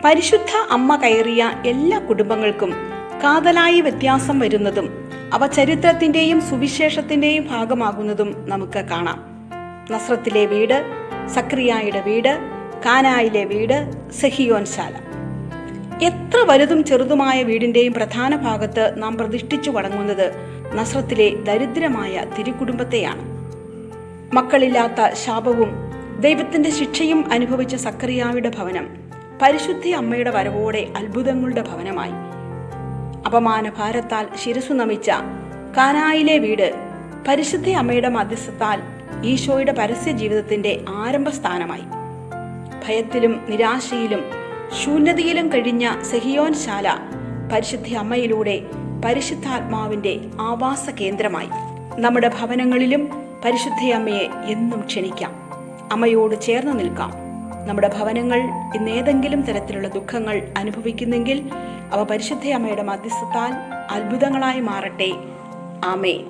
പരിശുദ്ധ അമ്മ കയറിയ എല്ലാ കുടുംബങ്ങൾക്കും കാതലായി വ്യത്യാസം വരുന്നതും അവ ചരിത്രത്തിന്റെയും സുവിശേഷത്തിന്റെയും ഭാഗമാകുന്നതും നമുക്ക് കാണാം. നസ്രത്തിലെ വീട്, സക്രിയായുടെ വീട്, കാനായിലെ വീട്, സെഹിയോൻ ശാല. എത്ര വലുതും ചെറുതുമായ വീടിന്റെയും പ്രധാന ഭാഗത്ത് നാം പ്രതിഷ്ഠിച്ചു വണങ്ങുന്നത് നസ്രത്തിലെ ദരിദ്രമായ തിരുക്കുടുംബത്തെയാണ്. മക്കളില്ലാത്ത ശാപവും ദൈവത്തിന്റെ ശിക്ഷയും അനുഭവിച്ച സക്രിയായുടെ ഭവനം പരിശുദ്ധ അമ്മയുടെ വരവോടെ അത്ഭുതങ്ങളുടെ ഭവനമായി. അപമാന ഭാരത്താൽ ശിരസു നമിച്ച കാനായിലെ വീട് പരിശുദ്ധ അമ്മയുടെ മധ്യസ്ഥത്താൽ ഈശോയുടെ പരസ്യ ജീവിതത്തിന്റെ ആരംഭസ്ഥാനമായി. ഭയത്തിലും നിരാശയിലും ശൂന്യതയിലും കഴിഞ്ഞ സെഹിയോൻ ശാല പരിശുദ്ധ അമ്മയിലൂടെ പരിശുദ്ധാത്മാവിന്റെ ആവാസ കേന്ദ്രമായി. നമ്മുടെ ഭവനങ്ങളിലും പരിശുദ്ധ അമ്മയെ എന്നും ക്ഷണിക്കാം, അമ്മയോട് ചേർന്ന് നിൽക്കാം. നമ്മുടെ ഭവനങ്ങൾ ഇന്നേതെങ്കിലും തരത്തിലുള്ള ദുഃഖങ്ങൾ അനുഭവിക്കുന്നെങ്കിൽ അവ പരിശുദ്ധ അമ്മയുടെ മധ്യസ്ഥത്താൽ അത്ഭുതങ്ങളായി മാറട്ടെ. ആമേൻ.